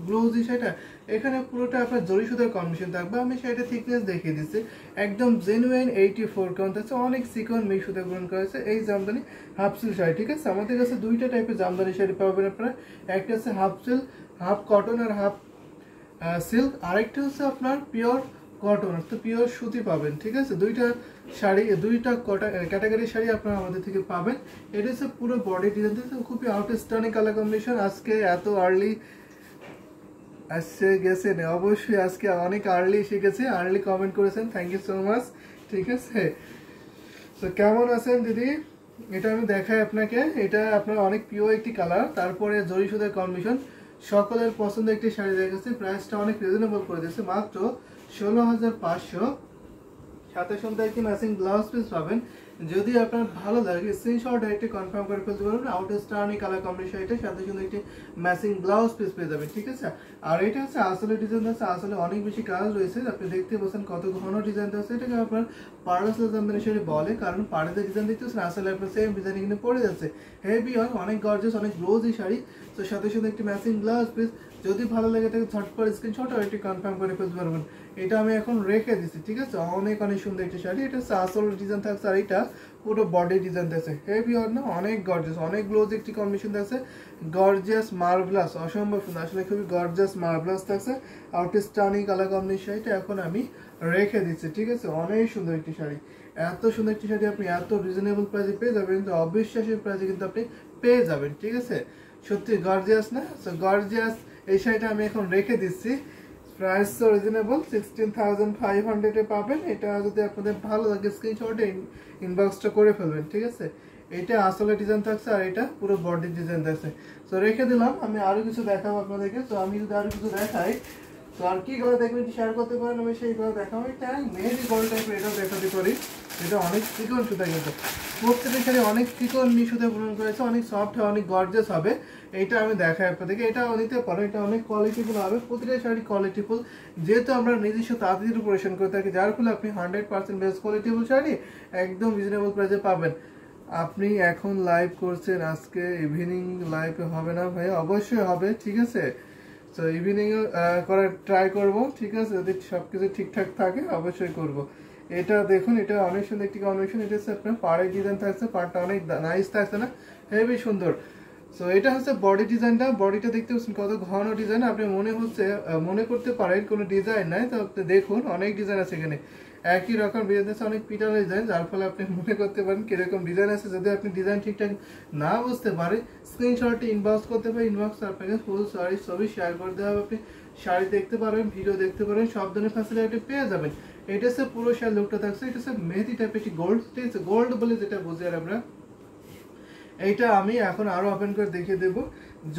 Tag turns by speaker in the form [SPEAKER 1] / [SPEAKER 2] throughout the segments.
[SPEAKER 1] ব্লাউজি শাড়িটা এখানে পুরোটা আপনার জরি সুতার কম্বিনেশন থাকবে। আমি শাড়িটা থিকনেস দেখিয়ে দিচ্ছি, একদম জেনুইন 84 কাউন্ট আছে, অনেক সিকোয়েন্স মিক্স সুতা গ্রহণ করা হয়েছে। এই জামদানি হাফ সিল্ক শাড়ি, ঠিক আছে। আমাদের কাছে দুইটা টাইপের জামদানি শাড়ি পাবেন আপনারা, একটা আছে হাফ সিল্ক, হাফ কটন আর হাফ সিল্ক, আরেকটা হচ্ছে আপনার পিওর কটন অর্থাৎ পিওর সুতি পাবেন, ঠিক আছে। দুইটা শাড়ি, দুইটা ক্যাটাগরি শাড়ি আপনারা আমাদের থেকে পাবেন। এটা হচ্ছে পুরো বডি ডিজাইন, খুবই আউটস্ট্যান্ডিং কালার কম্বিনেশন। আজকে এত আর্লি আসছে গেছে না, অবশ্যই আজকে অনেক আর্লি এসে গেছে, আর্লি কমেন্ট করেছেন, থ্যাংক ইউ সো মাচ, ঠিক আছে। তো কেমন আছেন দিদি? এটা আমি দেখাই আপনাকে, এটা আপনার অনেক পিওর একটি কালার, তারপরে জরি সুতার কম্বিনেশন, সকলের পছন্দ একটি শাড়ি দেখাচ্ছে। প্রাইসটা অনেক রিজনেবল করে দিয়েছে, মাত্র 16,500। সাথে সঙ্গে একটি ম্যাচিং ব্লাউজ পিস পাবেন। যদি আপনার ভালো লাগে স্ক্রিনশট ডাইরেক্টলি কনফার্ম করে ফেলতে পারবেন। আউটস্ট্যান্ডিং কালার কম্বিনেশন, এটা সাথে সঙ্গে একটি ম্যাচিং ব্লাউজ পিস পেয়ে যাবেন, ঠিক আছে। আর এটা হচ্ছে আসলে ডিজাইন আছে, আসলে অনেক বেশি কাজ রয়েছে, আপনি দেখতে পাচ্ছেন কত ঘন ডিজাইন আছে। এটাকে আপনার পার্লাস জামদানি শাড়ি বলে, কারণ পাড়েতে ডিজাইন দেখতেছেন, আসলে আপনার সেম ডিজাইন এখানে পড়ে যাচ্ছে। হেভি হয়, অনেক গর্জিয়াস, অনেক গ্লোজি শাড়ি। তো সাথে সাথে একটি ম্যাচিং ব্লাউজ পিস, যদি ভালো লাগে তাকে ঝটপট স্ক্রিনশট আর একটি কনফার্ম করে ফেলতে পারবেন। এটা আমি এখন রেখে দিচ্ছি, ঠিক আছে। অনেক অনেক সুন্দর একটি শাড়ি, এটা হচ্ছে আসল ডিজাইন থাকছে, আর এটা পুরো বডি ডিজাইন থাকছে। হেভি হয় না, অনেক গর্জিয়াস, অনেক গ্লোজ একটি কম্বিনেশন থাকছে। গর্জিয়াস মার্ভেলাস, অসম্ভব সুন্দর, আসলে খুবই গর্জিয়াস মার্ভেলাস থাকছে। আউটস্ট্যান্ডিং কালার কম্বিনেশন শাড়িটা এখন আমি রেখে দিচ্ছি, ঠিক আছে। অনেক সুন্দর একটি শাড়ি, এত সুন্দর একটি শাড়ি আপনি এত রিজনেবল প্রাইসে পেয়ে যাবেন, কিন্তু অবিশ্বাসের প্রাইসে কিন্তু আপনি পেয়ে যাবেন, ঠিক আছে। সত্যি গর্জিয়াস না? সো গর্জিয়াস এই শাড়িটা আমি এখন রেখে দিচ্ছি। প্রাইস তো রিজনেবল, 16,500 পাবেন। এটা যদি আপনাদের ভালো লাগে স্ক্রিনশটে ইনবক্সটা করে ফেলবেন, ঠিক আছে। এটা আসলে ডিজাইন থাকছে, আর এটা পুরো বডি ডিজাইন থাকছে। তো রেখে দিলাম, আমি আরো কিছু দেখাবো আপনাদেরকে। তো আমি যদি আরো কিছু দেখাই, তো আর কি কালার দেখবেন শেয়ার করতে পারেন, আমি সেই কালার দেখাবো। এটা মেহেদি গোল্ড টাইপের, এটাও দেখাতে পারি। এটা অনেক চিকন সুতা, কিন্তু প্রত্যেকটা শাড়ি অনেক চিকন সুতা পূরণ করেছে, অনেক সফট হয়, অনেক গর্জিয়াস হবে। এইটা আমি দেখাই আপনাদেরকে, এটাও নিতে পারো, এটা অনেক কোয়ালিটিফুল হবে। প্রতিটা শাড়ি কোয়ালিটিফুল, যেহেতু আমরা নিজস্ব তাঁতির উপরেশন করে থাকি, যার ফলে আপনি 100% বেস্ট কোয়ালিটিফুল শাড়ি একদম রিজনেবল প্রাইসে পাবেন। আপনি এখন লাইভ করছেন, আজকে ইভিনিং লাইভে হবে না ভাই? অবশ্যই হবে, ঠিক আছে। তো ইভিনিং করার ট্রাই করব, ঠিক আছে। যদি সবকিছু ঠিকঠাক থাকে অবশ্যই করব। এটা দেখুন, এটা অনেক সুন্দর একটি কম্বিনেশন। এটা হচ্ছে আপনার পাড়ের ডিজাইন থাকছে, পাড়টা অনেক নাইস থাকছে না, হেভি সুন্দর। সো এটা হচ্ছে বডি ডিজাইনটা, বডিটা দেখতে পাচ্ছেন কত ঘন ডিজাইন। আপনি মনে করতে পারেন কোনো ডিজাইন নাই, তো আপনি দেখুন অনেক ডিজাইন আছে এখানে, একই রকম ডিজাইন আছে, অনেক পিটার ডিজাইন, যার ফলে আপনি মনে করতে পারেন কিরকম ডিজাইন আছে। যদি আপনি ডিজাইন ঠিকঠাক না বুঝতে পারেন, স্ক্রিনশটটি ইনবক্স করতে পারেন, ইনবক্সে আপনাকে ফুল শাড়ি ছবি শেয়ার করতে হবে। আপনি শাড়ি দেখতে পারবেন, ভিডিও দেখতে পারবেন, সব ধরনের ফ্যাসিলিটি পেয়ে যাবেন। এটা হচ্ছে পুরো শাড়ি লুকটা থাকছে। এটা হচ্ছে মেহেদি টাইপের একটি গোল্ড, ঠিক আছে। গোল্ড বলে যেটা বুঝি আর আমরা, এইটা আমি এখন আরো ওপেন করে দেখিয়ে দেবো।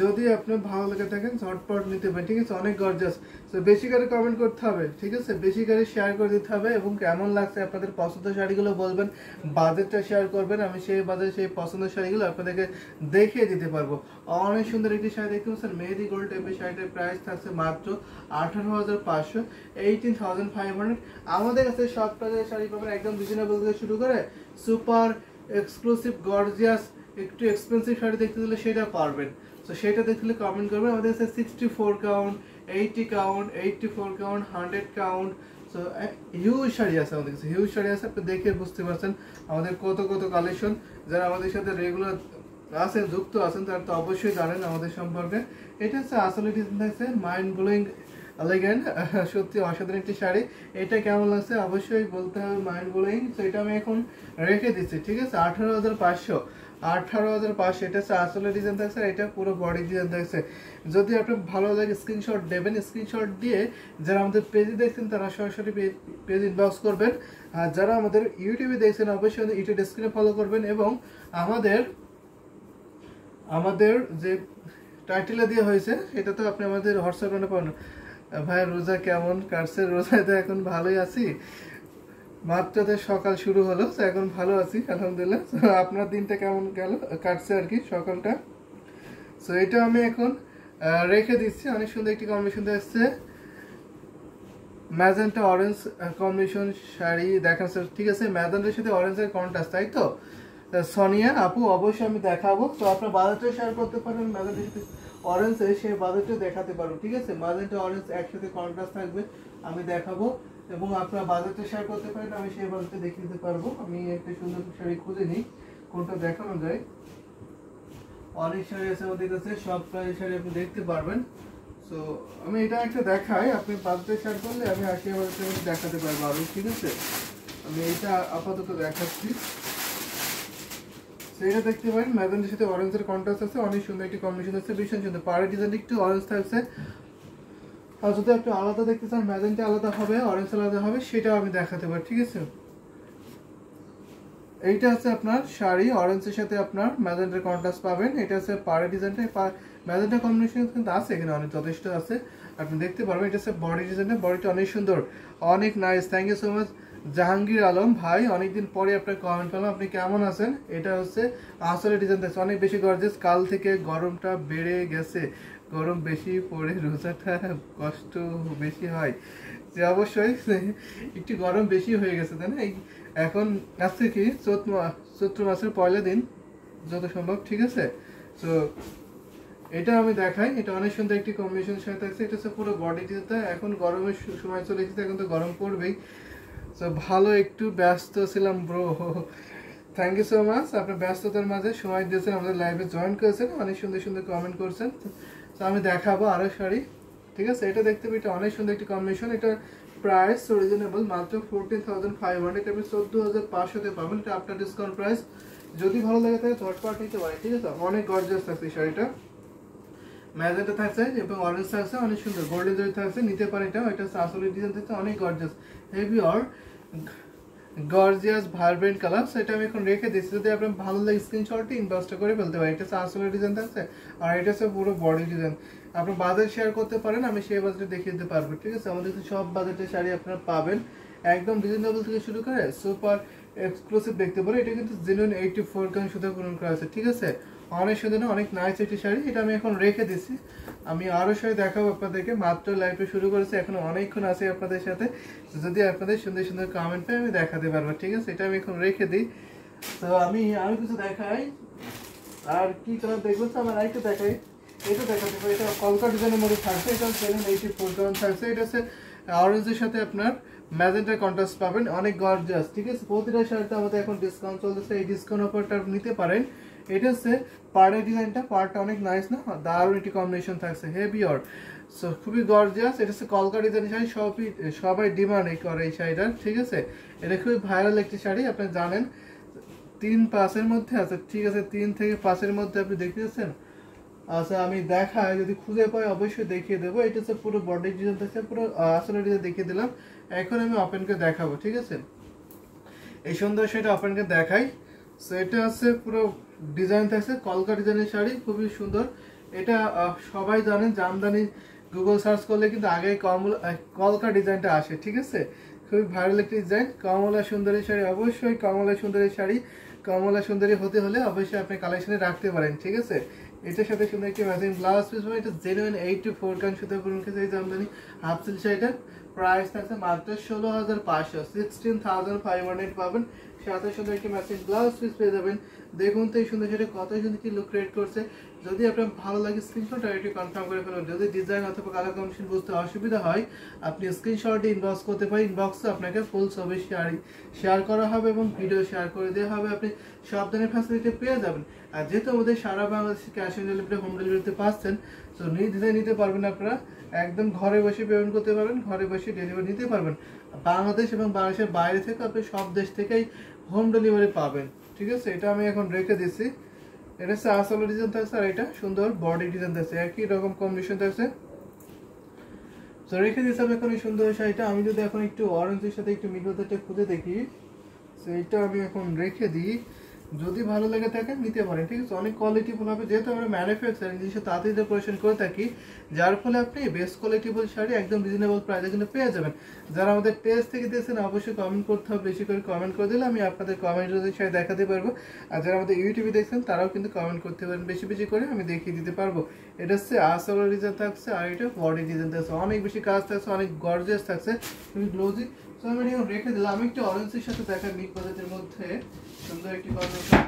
[SPEAKER 1] যদি আপনার ভালো লেগে থাকেন ঝটপট নিতে পারেন, ঠিক আছে। অনেক গর্জাস। তো বেশি করে কমেন্ট করতে হবে, ঠিক আছে, বেশি করে শেয়ার করে দিতে হবে, এবং কেমন লাগছে আপনাদের পছন্দের শাড়িগুলো বলবেন, বাজেটটা শেয়ার করবেন, আমি সেই বাজেট সেই পছন্দের শাড়িগুলো আপনাদেরকে দেখিয়ে দিতে পারবো। অনেক সুন্দর একটি শাড়ি দেখতে পাচ্ছেন, মেহেদি গোল্ড টাইপের শাড়িটার প্রাইস থাকছে মাত্র 18,500, 18,500। আমাদের কাছে সব প্রাইসের শাড়ি পাবেন একদম রিজনেবল থেকে শুরু করে সুপার এক্সক্লুসিভ গর্জিয়াস একটু এক্সপেন্সিভ শাড়ি দেখতে দিলে সেটা পারবেন। তো সেটা দেখলে কমেন্ট করবেন। আমাদের কাছে 64 count, 80 count, 84 count, 100 count, so huge sari আছে আমাদের কাছে, হিউজ শাড়ি আছে। আপনি দেখে বুঝতে পারছেন আমাদের কত কত কালেকশন। যারা আমাদের সাথে রেগুলার আছেন, যুক্ত আছেন, তারা তো অবশ্যই জানেন আমাদের সম্পর্কে। এটা হচ্ছে আসলে ডিজাইন থাকছে মাইন্ড ব্লোয়িং এলিগেন্ট, সত্যি অসাধারণ একটি শাড়ি। এটা কেমন লাগছে অবশ্যই বলতে হবে, মাইন্ড ব্লোয়িং। তো এটা আমি এখন রেখে দিচ্ছি, ঠিক আছে। 18,500, 18,500। এটা হচ্ছে আসলে ডিজাইন থাকছে, এটা পুরো বডি ডিজাইন থাকছে। যদি আপনার ভালো লাগে স্ক্রিনশট দেবেন, স্ক্রিনশট দিয়ে যারা আমাদের পেজে দেখছেন তারা সরাসরি পেজ ইনবক্স করবেন। আর যারা আমাদের ইউটিউবে দেখছেন অবশ্যই ইউটিউব স্ক্রিনে ফলো করবেন, এবং আমাদের যে টাইটেলে দেওয়া হয়েছে সেটা তো আপনি আমাদের হোয়াটসঅ্যাপে পাবেন। ভাই রোজা কেমন কাটছে? রোজায় তো এখন ভালোই আছি, মাত্র তো সকাল শুরু হলো, তো এখন ভালো আছি আলহামদুলিল্লাহ। আপনার দিনটা কেমন গেল, কাটছে আর কি সকালটা? সো এটা আমি এখন রেখে দিচ্ছি। অনেক সুন্দর একটি কম্বিনেশন এসছে, ম্যাজেন্টা অরেঞ্জ কম্বিনেশন শাড়ি দেখাচ্ছে, ঠিক আছে। ম্যাজেন্টার সাথে অরেঞ্জের কন্ট্রাস্ট, তাই তো সোনিয়া আপু? অবশ্যই আমি দেখাবো। তো আপনার বাজারটা শেয়ার করতে পারেন ম্যাজেন্টার সাথে অরেঞ্জে সেই বাজেটটা দেখাতে পারবো, ঠিক আছে। ম্যাজেন্টা অরেঞ্জ একসাথে কন্ট্রাস্ট থাকবে, আমি দেখাবো এবং আপনার বাজেটটা শেয়ার করতে পারেন, আমি সেই বাজেটে দেখিয়ে দিতে পারবো। আমি একটা সুন্দর শাড়ি খুঁজে নিই কোনটা দেখানো যায়। অনেক শাড়ি আছে আমাদের কাছে, সব প্রাইস শাড়ি আপনি দেখতে পারবেন। সো আমি এটা একটা দেখাই, আপনি বাজেটে শেয়ার করলে আমি সেই বাজেটে দেখাতে পারবো আরো, ঠিক আছে। আমি এইটা আপাতত দেখাচ্ছি। এটা দেখতে পারেন ম্যাজেন্টার সাথে অরেঞ্জের কন্ট্রাস্ট আছে, অনেক সুন্দর একটি কম্বিনেশন আছে, ভীষণ সুন্দর। পাড়ের ডিজাইন একটু অরেঞ্জ থাকছে, আর যদি একটু আলাদা দেখতে চান, ম্যাজেন্টা আলাদা হবে, অরেঞ্জ আলাদা হবে, সেটাও আমি দেখাতে পারি, ঠিক আছে। এইটা আছে আপনার শাড়ি, অরেঞ্জের সাথে আপনার ম্যাজেন্টার কন্ট্রাস্ট পাবেন। এটা আছে পাড়ের ডিজাইনটা, ম্যাজেন্টা কম্বিনেশন কিন্তু আছে এখানে, অনেক যথেষ্ট আছে, আপনি দেখতে পারবেন। এটা আছে বডি ডিজাইনটা, বডিটা অনেক সুন্দর, অনেক nice. Thank you so much Jahangir Alam ভাই, অনেকদিন পরে আপনার কমেন্ট পেলাম, আপনি কেমন আছেন। এটা হচ্ছে আসলে ডিজাইন আছে, অনেক বেশি গর্জিয়াস। কাল থেকে গরমটা বেড়ে গেছে, গরম বেশি পড়ে রোজাটা কষ্ট বেশি হয়, যে অবশ্যই একটু গরম বেশি হয়ে গেছে, তাই না। এখন আজকে কি চৈত্র মাসের পয়লা দিন যত সম্ভব, ঠিক আছে। তো এটা আমি দেখাই, এটা অনেক সুন্দর একটি কম্বিনেশন সাথে আছে। এটা হচ্ছে পুরো বডি ডিজাইনটা, এখন গরমের সময় চলে এসেছে, এখন তো গরম পড়বেই। তো ভালো একটু ব্যস্ত ছিলাম bro, thank you so much. আপনার ব্যস্ততার মাঝে সময় দিয়েছেন, আমাদের লাইভে জয়েন করেছেন, অনেক সুন্দর সুন্দর কমেন্ট করছেন। তো আমি দেখাবো আরো শাড়ি, ঠিক আছে। এটা দেখতে পাই, এটা অনেক সুন্দর একটি কম্বিনেশন। এটা প্রাইস রিজনেবল, মাত্র 14,500, এটা আপনি 14,500 পাবেন। এটা আপনার ডিসকাউন্ট প্রাইস, যদি ভালো লাগে তাহলে ঝটপট নিতে পারেন, ঠিক আছে। অনেক গর্জিয়াস থাকছে এই শাড়িটা, ম্যাজেন্টা থাকছে এবং অরেঞ্জ থাকছে, অনেক সুন্দর গোল্ডেন জরি থাকছে, নিতে পারেন। এটা আসলে ডিজাইন থাকছে, অনেক gorgeous, heavy or gorgeous vibrant colour. সেটা আমি এখন রেখে দিচ্ছি, যদি আপনার ভালো লাগে স্ক্রিনশটটি ইনবক্সটা করে ফেলতে পারেন। এটা আসলে ডিজাইন থাকছে, আর এটা হচ্ছে পুরো বডি ডিজাইন। আপনার বাজেট শেয়ার করতে পারেন, আমি সেই বাজেটে দেখিয়ে দিতে পারবো, ঠিক আছে। আমাদের সব বাজেটের শাড়ি আপনারা পাবেন, একদম রিজনেবল থেকে শুরু করে সুপার এক্সক্লুসিভ দেখতে পারেন। এটা কিন্তু জেনুইন 84 গ্রাম সুতা পূরণ করা আছে, ঠিক আছে। অনেক সুন্দর, অনেক নাইস একটি শাড়ি, এটা আমি এখন রেখে দিচ্ছি। আমি আরো শাড়ি দেখাবো আপনাদেরকে, মাত্র লাইভে শুরু করেছি, এখন অনেকক্ষণ আছে আপনাদের সাথে। যদি আপনাদের সুন্দর সুন্দর কমেন্ট পাই আমি দেখাতে পারবো, ঠিক আছে। এটা আমি এখন রেখে দিই। তো আমি আরো কিছু দেখাই, আর কি কালার দেখবো, আমার আরেকটু দেখাই। এটা দেখাতে পারি, এটা কলকা ডিজাইনের মধ্যে থাকছে, এটা 84 গ্রাম থাকছে। এটা হচ্ছে অরেঞ্জের সাথে আপনার ম্যাজেন্টার কন্ট্রাস্ট পাবেন, অনেক গর্জিয়াস, ঠিক আছে। প্রতিটা শাড়িতে আমাদের এখন ডিসকাউন্ট চলতেছে, এই ডিসকাউন্ট অফারটা নিতে পারেন। এটা হচ্ছে পাড়ের ডিজাইনটা, পাড়টা অনেক নাইস না, দারুণ একটি কম্বিনেশন থাকছে, হেভি অর সো খুবই গর্জিয়াস। এটা হচ্ছে কলকা ডিজাইন শাড়ি, সবাই ডিমান্ড করে এই শাড়িটার, ঠিক আছে। এটা খুবই ভাইরাল একটি শাড়ি, আপনি জানেন 3-5-এর মধ্যে আছে, ঠিক আছে। 3 থেকে 5-এর মধ্যে আপনি দেখতেছেন। আচ্ছা আমি দেখাই, যদি খুঁজে পাই অবশ্যই দেখিয়ে দেবো। এটা হচ্ছে পুরো বডি ডিজাইন থাকছে, পুরো আসলে ডিজাইন দেখিয়ে দিলাম। এখন আমি ওপেন করে দেখাবো, ঠিক আছে। এই সুন্দর শাড়িটা ওপেন করে দেখাই। সো এটা হচ্ছে পুরো ডিজাইন থাকছে, কলকা ডিজাইনের শাড়ি, খুবই সুন্দর। এটা সবাই জানেন, জামদানি গুগল সার্চ করলে কিন্তু আগে কলকা ডিজাইনটা আসে, ঠিক আছে। খুবই ভাইরাল একটি ডিজাইন, কমলা সুন্দরী শাড়ি, অবশ্যই কমলা সুন্দরী শাড়ি। কমলা সুন্দরী হতে হলে অবশ্যই আপনি কালেকশনে রাখতে পারেন, ঠিক আছে। এটার সাথে সুন্দর একটি ম্যাচিং ব্লাউজ পিস পাবেন। এটা জেনুইন 84 গ্রাম সুতা পূরণ করেছে এই জামদানি হাফ সিল্ক শাড়িটা। প্রাইস থাকছে মাত্র 16,500, 16,500 পাবেন। সাথে সুন্দর একটি ম্যাচিং ব্লাউজ পিস পেয়ে যাবেন। দেখুন তো এই সুন্দর শাড়ি কত সুন্দর কি লুক ক্রিয়েট করছে। যদি আপনার ভালো লাগে স্ক্রিনশট আর এটি কনফার্ম করে ফেলুন। যদি ডিজাইন অথবা কালার কম্বিনেশন বুঝতে অসুবিধা হয়, আপনি স্ক্রিনশট ইনবক্স করতে পারেন। ইনবক্সে আপনাকে ফুল ছবি শেয়ার করা হবে এবং ভিডিও শেয়ার করে দেওয়া হবে, আপনি সব ধরনের ফ্যাসিলিটি পেয়ে যাবেন। আর যেহেতু আমাদের সারা বাংলাদেশে ক্যাশ অন ডেলিভারি, হোম ডেলিভারিতে পাচ্ছেন, তো নির্দ্বিধায় নিতে পারবেন আপনারা, একদম ঘরে বসে পেমেন্ট করতে পারবেন, ঘরে বসে ডেলিভারি নিতে পারবেন। বাংলাদেশ এবং বাংলাদেশের বাইরে থেকে আপনি সব দেশ থেকেই হোম ডেলিভারি পাবেন, ঠিক আছে। এটা আমি এখন রেখে দিচ্ছি। এটা হচ্ছে আসলে ডিজাইন থাকছে, আর এটা সুন্দর বডি ডিজাইন থাকছে, একই রকম কম্বিনেশন থাকছে। তো রেখে দিচ্ছি আমি এখন এই সুন্দর শাড়িটা। আমি যদি এখন একটু অরেঞ্জের সাথে একটু মিডলটা খুঁজে দেখি, তো এটা আমি এখন রেখে দিই। যদি ভালো লেগে থাকে নিতে পারেন, ঠিক আছে। অনেক কোয়ালিটিফুল হবে, যেহেতু আমরা ম্যানুফ্যাকচারিং জিনিসের তাড়াতাড়ি ডেকোরেশন করে থাকি, যার ফলে আপনি বেস্ট কোয়ালিটিফুল শাড়ি একদম রিজনেবল প্রাইসে কিন্তু পেয়ে যাবেন। যারা আমাদের পেজ থেকে দিয়েছেন অবশ্যই কমেন্ট করতে হবে, বেশি করে কমেন্ট করে দিলে আমি আপনাদের কমেন্ট শাড়ি দেখাতে পারবো। আর যারা আমাদের ইউটিউবে দেখছেন তারাও কিন্তু কমেন্ট করতে পারেন, বেশি বেশি করে আমি দেখিয়ে দিতে পারবো। এটা হচ্ছে আসলে ডিজাইন থাকছে, আর এটা বডি ডিজাইন থাকছে, অনেক বেশি কাজ থাকছে, অনেক গর্জিয়াস থাকছে, খুবই গ্লোজি। তো আমি এখন রেখে দিলাম। আমি একটু অরেঞ্জের সাথে দেখা মিড বাজেটের মধ্যে সুন্দর একটি কম্বিনেশন।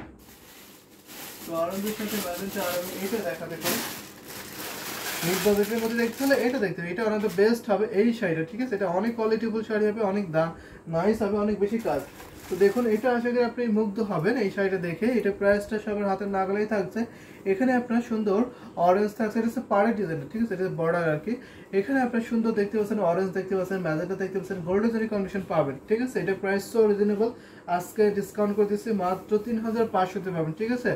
[SPEAKER 1] তো অরেঞ্জের সাথে ম্যাজেন্টা, আর আমি এটা দেখাতে পারি। মিড বাজেটের মধ্যে দেখতে হলে এটা দেখতে হবে, এটা অনেক বেস্ট হবে এই শাড়িটা, ঠিক আছে। এটা অনেক কোয়ালিটিফুল শাড়ি হবে, অনেক দাম নাইস হবে, অনেক বেশি কাজ। তো দেখুন এটা আশা করি আপনি মুগ্ধ হবেন এই শাড়িটা দেখে। এটা প্রাইসটা সবার হাতের নাগালেই থাকছে। এখানে আপনার সুন্দর অরেঞ্জ থাকছে, এটা হচ্ছে পাড়ের ডিজাইন, ঠিক আছে, এটা বর্ডার আর কি। এখানে আপনার সুন্দর দেখতে পাচ্ছেন, অরেঞ্জ দেখতে পাচ্ছেন, ম্যাজেন্টা দেখতে পাচ্ছেন, গোল্ডেন জরি কন্ডিশন পাবেন, ঠিক আছে। এটা প্রাইস তো রিজনেবল, আজকে ডিসকাউন্ট করে দিচ্ছি মাত্র 3500 পাবেন, ঠিক আছে।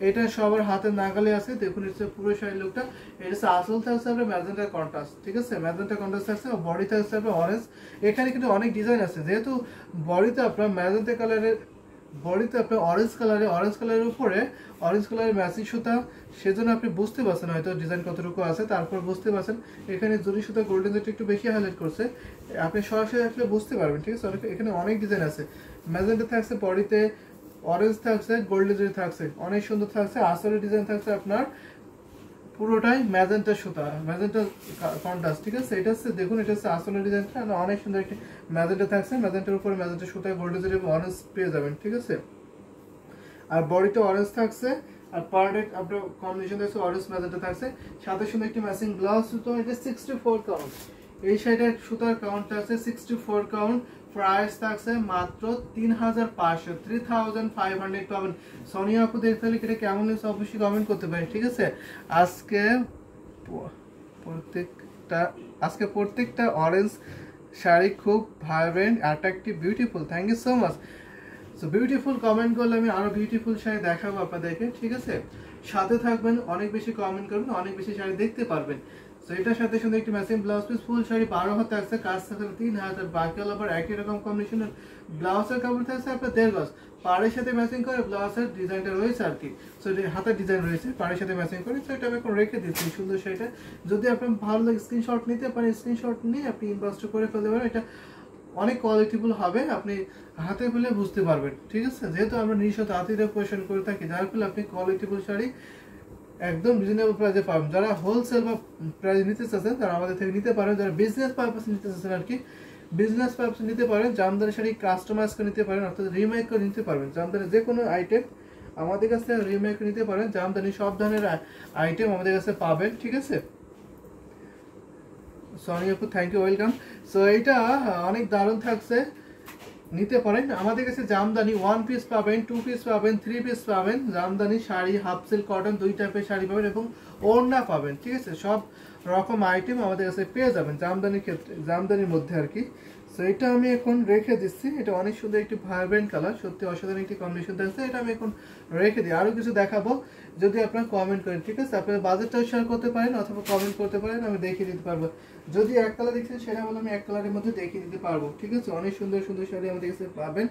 [SPEAKER 1] এটা সবার হাতের নাগালে আছে। দেখুন এটা পুরো শাড়ি লুকটা, এটা হচ্ছে আসল থাকছে আপনার ম্যাজেন্টা কন্ট্রাস্ট, ঠিক আছে, ম্যাজেন্টা কন্ট্রাস্ট থাকছে। বডি থাকছে আপনার অরেঞ্জ। এখানে কিন্তু অনেক ডিজাইন আছে, যেহেতু বডিতে আপনার ম্যাজেন্টা কালারের, বডিতে আপনার অরেঞ্জ কালারের উপরে অরেঞ্জ কালারের ম্যাচিং সুতা, সেজন্য আপনি বুঝতে পারছেন হয়তো ডিজাইন কতটুকু আছে, তারপর বুঝতে পারছেন এখানে জরি সুতা গোল্ডেন যেটা একটু বেশি হাইলাইট করছে, আপনি সরাসরি আসলে বুঝতে পারবেন, ঠিক আছে। এখানে অনেক ডিজাইন আছে, ম্যাজেন্টা থাকছে, বডিতে অরেঞ্জ থাকছে, গোল্ডেন জরি থাকছে, অনেক সুন্দর থাকছে। আসলে ডিজাইন থাকছে আপনার পুরোটাই ম্যাজেন্টা সুতা, ম্যাজেন্টা কন্ট্রাস্ট, ঠিক আছে। এটা হচ্ছে দেখুন, এটা হচ্ছে আসলে ডিজাইনটা অনেক সুন্দর একটি ম্যাজেন্টা থাকছে, ম্যাজেন্টার উপরে ম্যাজেন্টা সুতায় গোল্ডেন জরি অরেঞ্জ পেয়ে যাবেন, ঠিক আছে। আর বডিতে অরেঞ্জ থাকছে, আর পার্টের আপনার কম্বিনেশন থাকছে অরেঞ্জ ম্যাজেন্টা থাকছে, সাথে সুন্দর একটি ম্যাচিং ব্লাউজ সুতো। এটা 64 কাউন্ট, এই শাড়িটার সুতার কাউন্টটা আছে 64 কাউন্ট। প্রাইস থাকছে মাত্র 3500 পাবেন। সোনিয়া আপু দেখতে হলে এটা কেমন হয়েছে অবশ্যই কমেন্ট করতে পারেন, ঠিক আছে। আজকে প্রত্যেকটা অরেঞ্জ শাড়ি খুব vibrant, attractive, beautiful. Thank you so much. So beautiful comment করলে আমি আরো বিউটিফুল শাড়ি দেখাবো আপনাদেরকে, ঠিক আছে। সাথে থাকবেন, অনেক বেশি কমেন্ট করবেন, অনেক বেশি শাড়ি দেখতে পারবেন। সো এটার সাথে সুন্দর একটি ম্যাচিং ব্লাউজ পিস, ফুল শাড়ি 12 হাত থাকছে, কাজ থাকছে 3 হাত, আর বাকি হলো আবার একই রকম কম্বিনেশনের ব্লাউজের কাপড় থাকছে আপনার 1.5 গজ। পাড়ের সাথে ম্যাচিং করে ব্লাউজের ডিজাইনটা রয়েছে আর কি। সো হাতের ডিজাইন রয়েছে, পাড়ের সাথে ম্যাচিং করে। সো এটা আমি এখন রেখে দিচ্ছি সুন্দর শাড়িটা। যদি আপনার ভালো লাগে স্ক্রিনশট নিতে পারেন, স্ক্রিনশট নিয়ে আপনি ইনবক্স করে ফেলতে পারেন। এটা অনেক কোয়ালিটিফুল হবে, আপনি হাতে পেলে বুঝতে পারবেন, ঠিক আছে। যেহেতু আমরা নিজস্ব হাতিতে পোষণ করে থাকি, যার ফলে আপনি কোয়ালিটিফুল শাড়ি একদম রিজনেবল প্রাইসে পাবেন। যারা হোলসেল বা প্রাইস নিতে চাচ্ছেন তারা আমাদের থেকে নিতে পারেন, যারা বিজনেস পারপাসে নিতে চাচ্ছেন আর কি, বিজনেস পারপাসে নিতে পারেন। জামদানি শাড়ি কাস্টমাইজ করে নিতে পারেন, অর্থাৎ রিমেক করে নিতে পারবেন। জামদানি যে কোনো আইটেম আমাদের কাছে রিমেক নিতে পারেন। জামদানি সব ধরনের আইটেম আমাদের কাছে পাবেন, ঠিক আছে। সনি আপু থ্যাংক ইউ, ওয়েলকাম। সো এইটা অনেক দারুণ থাকছে, নিতে পারেন। আমাদের কাছে জামদানি 1 পিস পাবেন, 2 পিস পাবেন, 3 পিস পাবেন। Jamdani sari, half silk, cotton 2 টাইপের শাড়ি পাবেন এবং ওড়না পাবেন, ঠিক আছে। সব রকম আইটেম আমাদের কাছে পেয়ে যাবেন জামদানির ক্ষেত্রে, জামদানির মধ্যে আর কি। সো এটা আমি এখন রেখে দিচ্ছি। এটা অনেক সুন্দর একটি ভাইব্রেন্ট কালার, সত্যি অসাধারণ একটি কম্বিনেশন থাকছে। এটা আমি এখন রেখে দিই, আরও কিছু দেখাবো যদি আপনারা কমেন্ট করেন, ঠিক আছে। আপনার বাজেটটাও শেয়ার করতে পারেন অথবা কমেন্ট করতে পারেন, আমি দেখিয়ে দিতে পারবো। যদি এক কালার দেখছেন সেটা বলে আমি এক কালারের মধ্যে দেখিয়ে দিতে পারবো, ঠিক আছে। অনেক সুন্দর সুন্দর শাড়ি আমাদের কাছে পাবেন।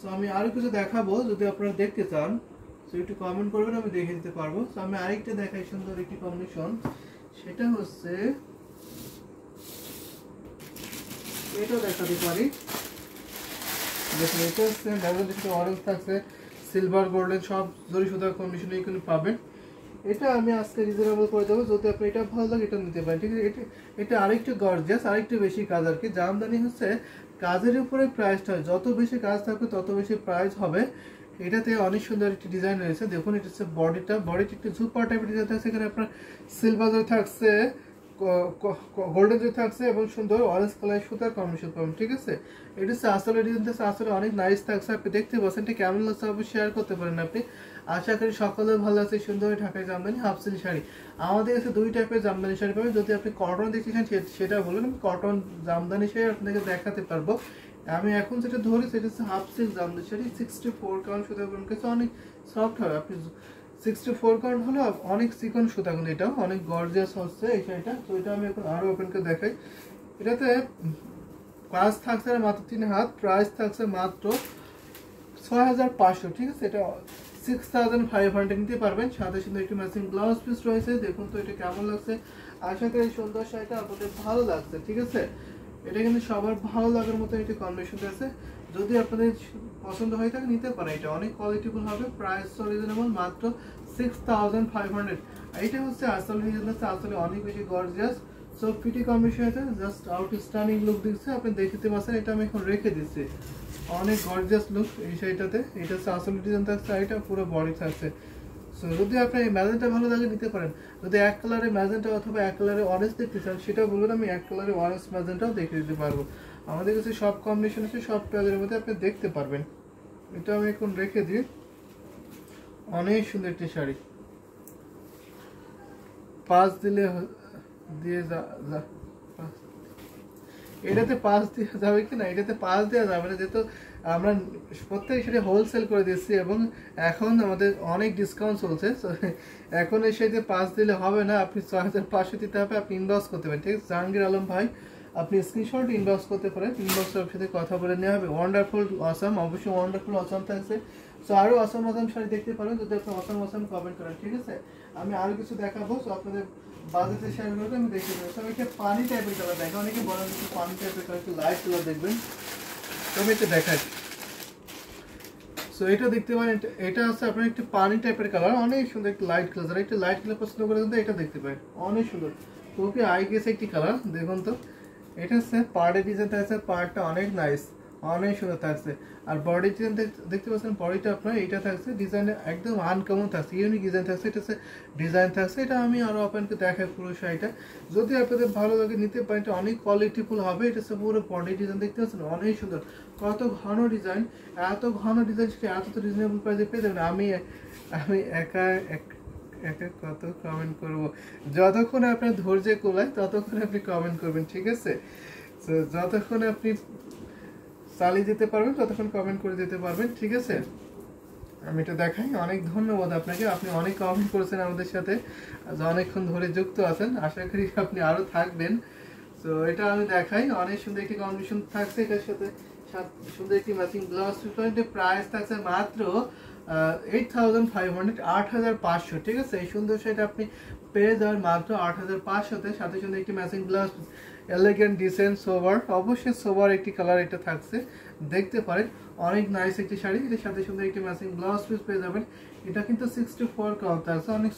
[SPEAKER 1] সো আমি আরও কিছু দেখাবো যদি আপনারা দেখতে চান, সো একটু কমেন্ট করবেন, আমি দেখিয়ে দিতে পারবো। সো আমি আরেকটা দেখাই সুন্দর একটি কম্বিনেশন, সেটা হচ্ছে এটাও দেখাতে পারি। দেখুন এটা হচ্ছে ম্যাজেন্টা অরেঞ্জ থাকছে, সিলভার গোল্ডেন সব জরি সুতার কম্বিনেশন এগুলো পাবেন। এটা আমি আজকে রিজনেবল করে দেবো, যদি আপনি এটা ভালো লাগে এটা নিতে পারেন, ঠিক আছে। এটা আরেকটু গর্জিয়াস, আরেকটু বেশি কাজ আর কি। জামদানি হচ্ছে কাজের উপরে প্রাইসটা হয়, যত বেশি কাজ থাকবে তত বেশি প্রাইস হবে। এটাতে অনেক সুন্দর একটি ডিজাইন রয়েছে, দেখুন এটা হচ্ছে বডিটা একটু ঝুপা টাইপের ডিজাইন থাকছে। এখানে আপনার সিলভার থাকছে, গোল্ডেন জরি থাকছে এবং সুন্দর অরেঞ্জ কালার সুতার কম্বিনেশন পাবেন, ঠিক আছে। এটা হচ্ছে আসলে ডিজাইন থাকছে, আসলে অনেক নাইস থাকছে। আপনি দেখতে পাচ্ছেন এটা কেমন লাগছে অবশ্যই শেয়ার করতে পারেন আপনি। আশা করি সকলের ভালো লাগছে। সুন্দর ঢাকায় জামদানি হাফ সিল্ক শাড়ি আমাদের কাছে 2 টাইপের জামদানি শাড়ি পাবেন। যদি আপনি কটন দেখতে চান সেটা বলুন, আমি কটন জামদানি শাড়ি আপনাদেরকে দেখাতে পারবো। আমি এখন যেটা ধরি সেটা হচ্ছে half silk Jamdani sari, 64 count সুতা কাছে অনেক সফট হবে। আপনি 64 কাউন্ট হলো অনেক চিকন সুতা, কিন্তু এটাও অনেক গর্জিয়াস হচ্ছে এই শাড়িটা। তো এটা আমি এখন আরো ওপেন করে দেখাই। এটাতে কাজ থাকছে মাত্র 3 হাত, প্রাইস থাকছে মাত্র 6500, ঠিক আছে। এটা 6500 নিতে পারবেন। সাথে সাথে একটি ম্যাচিং ব্লাউজ পিস রয়েছে, দেখুন তো এটা কেমন লাগছে। আশা করি সুন্দর শাড়িটা আপনাদের ভালো লাগছে, ঠিক আছে। এটা কিন্তু সবার ভালো লাগার মতো একটি কম্বিনেশন আছে। যদি আপনাদের পছন্দ হয়ে থাকে নিতে পারেন, এটা অনেক কোয়ালিটিফুল হবে। প্রাইস রিজনেবল, মাত্র 6500। এইটা হচ্ছে আসল রিজন, আসলে অনেক বেশি গর্জিয়াস। সো পিটি কম্বিনেশন আছে, জাস্ট আউটস্ট্যান্ডিং লুক দিচ্ছে, আপনি দেখতে পাচ্ছেন। এটা আমি এখন রেখে দিচ্ছি, অনেক গর্জিয়াস লুক এই শাড়িটাতে। এটা হচ্ছে আসল ডিজাইন থাকছে, এটা পুরো বডি থাকছে। সো যদি আপনার এই ম্যাজেন্টা ভালো লাগে নিতে পারেন। যদি এক কালারে ম্যাজেন্টা অথবা এক কালারে অরেঞ্জ দেখতে চান সেটাও বলবেন, আমি এক কালারে অরেঞ্জ ম্যাজেন্টাও দেখে দিতে পারবো। আমাদের কাছে সব কম্বিনেশন আছে, সব প্রাইজের মধ্যে আপনি দেখতে পারবেন। এটা আমি এখন রেখে দিই। অনেক সুন্দর একটি শাড়ি, 5 দিলে দিয়ে এটাতে 5 দেওয়া যাবে কি না? এটাতে 5 দেওয়া যাবে না, যেহেতু আমরা প্রত্যেক সেটা হোলসেল করে দিচ্ছি এবং এখন আমাদের অনেক ডিসকাউন্ট চলছে। এখন এই সাথে 5 দিলে হবে না, আপনি 6500 দিতে হবে। আপনি ইনবক্স করতে পারেন, ঠিক আছে? জাহাঙ্গীর আলম ভাই, আপনি স্ক্রিনশট ইনবক্স করতে পারেন, ইনবক্সের সাথে কথা বলে নেওয়া হবে। ওয়ান্ডারফুল অসাম, অবশ্যই ওয়ান্ডারফুল অসাম থাকছে। সো আরও অসাম অসাম শাড়ি দেখতে পারেন যদি আপনি অসাম অসাম কমেন্ট করেন, ঠিক আছে? আমি আরও কিছু দেখাবো। সো আপনাদের বাজেটের শাড়িগুলোকে আমি দেখে দেবো। সো আমি একটা পানি টাইপের কালার দেখা, অনেকে বলেন একটু পানি টাইপের কালার, একটু লাইট কালার দেখবেন। তো আমি এটা দেখাই। সো এটা দেখতে পারেন, এটা আছে আপনার একটু পানি টাইপের কালার, অনেক সুন্দর একটু লাইট কালার। যারা একটু লাইট কালার পছন্দ করে কিন্তু এটা দেখতে পারেন, অনেক সুন্দর, খুবই আই গেছে একটি কালার। দেখুন তো, এটা হচ্ছে পার্টের ডিজাইন থাকছে, পার্টটা অনেক নাইস, অনেক সুন্দর থাকছে। আর বডি ডিজাইন দেখতে পাচ্ছেন, বডিটা আপনার এইটা থাকছে ডিজাইন একদম আনকমন থাকছে, ইউনিক ডিজাইন থাকছে। এটা হচ্ছে ডিজাইন থাকছে, এটা আমি আরও আপনাকে দেখাই পুরো শাড়িটা। যদি আপনাদের ভালো লাগে নিতে পারেন, এটা অনেক কোয়ালিটিফুল হবে। এটা হচ্ছে পুরো বডি ডিজাইন দেখতে পাচ্ছেন, অনেক সুন্দর, কত ঘন ডিজাইন, এত ঘন ডিজাইন সেটা এত তো রিজনেবল প্রাইসে পেয়ে যাবেন। আমি একা একা কত কমেন্ট করব? যতক্ষণ আপনার ধৈর্য কোলায় ততক্ষণ আপনি কমেন্ট করবেন, ঠিক আছে? তো যতক্ষণ আপনি চালিয়ে যেতে পারবেন ততক্ষণ কমেন্ট করে যেতে পারবেন, ঠিক আছে? আমি এটা দেখাই। অনেক ধন্যবাদ আপনাকে, আপনি অনেক কমেন্ট করেছেন আমাদের সাথে, অনেকক্ষণ ধরে যুক্ত আছেন, আশা করি আপনি আরও থাকবেন। তো এটা আমি দেখাই, অনেক সুন্দর একটি কম্বিনেশন থাকছে, এটার সাথে সুন্দর একটি ম্যাচিং ব্লাউজ। প্রাইস থাকছে মাত্র 8500, 8500, ঠিক আছে? এই সুন্দর শাড়িটা আপনি পেয়ে যাবেন মাত্র 8500-তে, সাথে সুন্দর একটি ম্যাচিং ব্লাউজ, এলিগেন্ট, ডিসেন্ট, সোবার, অবশ্যই সোবার একটি কালার এটা থাকছে, দেখতে পারেন। অনেক নাইস একটি শাড়ি, এটার সাথে সুন্দর একটি ম্যাচিং ব্লাউজ পিস পেয়ে যাবেন। এটা কিন্তু 64 কালার থাকছে, অনেক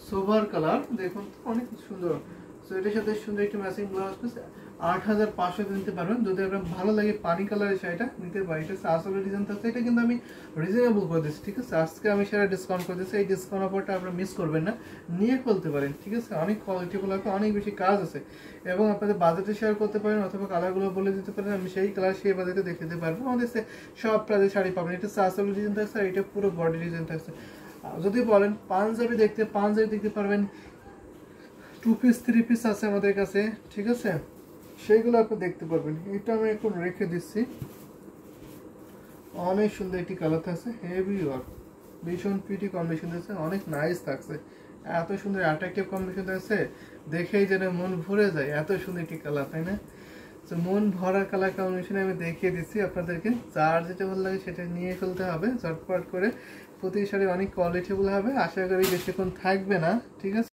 [SPEAKER 1] সোবার কালার, দেখুন তো অনেক সুন্দর। সো এটার সাথে সুন্দর একটি ম্যাচিং ব্লাউজ পিস 8500 নিতে পারবেন। যদি আপনার ভালো লাগে পানি কালারের শাড়িটা নিতে পারি। এটা আসলে ডিজাইন থাকছে, এটা কিন্তু আমি রিজনেবল করে দিচ্ছি, ঠিক আছে? আজকে আমি সেটা ডিসকাউন্ট করে দিচ্ছি, এই ডিসকাউন্ট অফারটা আপনারা মিস করবেন না, নিয়ে ফেলতে পারেন, ঠিক আছে? অনেক কোয়ালিটিফুল হবে, অনেক বেশি কাজ আছে এবং আপনাদের বাজেটে শেয়ার করতে পারেন অথবা কালারগুলো বলে দিতে পারেন, আমি সেই কালার সেই বাজেটে দেখে দিতে পারবো। আমাদের সব প্রাইজে শাড়ি পাবেন। এটা আসলে ডিজাইন থাকছে আর এটা পুরো বডি ডিজাইন থাকছে। যদি বলেন পাঞ্জাবি দেখতে পারবেন, 2 পিস 3 পিস আছে আমাদের কাছে, ঠিক আছে? সেইগুলো আপনি দেখতে পারবেন। এটা আমি এখন রেখে দিচ্ছি। অনেক সুন্দর একটি কালার থাকছে, হেভি ওয়ার্ক, ভীষণ পিটি কম্বিনেশন থাকছে, অনেক নাইস থাকছে, এত সুন্দর অ্যাট্রাকটিভ কম্বিনেশন থাকছে, দেখেই যেন মন ভরে যায়, এত সুন্দর একটি কালার, তাই না? তো মন ভরা কালার কম্বিনেশনে আমি দেখিয়ে দিচ্ছি আপনাদেরকে। যার যেটা ভালো লাগে সেটা নিয়ে ফেলতে হবে ঝটপট করে। প্রতি শাড়ি অনেক কোয়ালিটিফুল হবে, আশা করি বেশিক্ষণ থাকবে না, ঠিক আছে?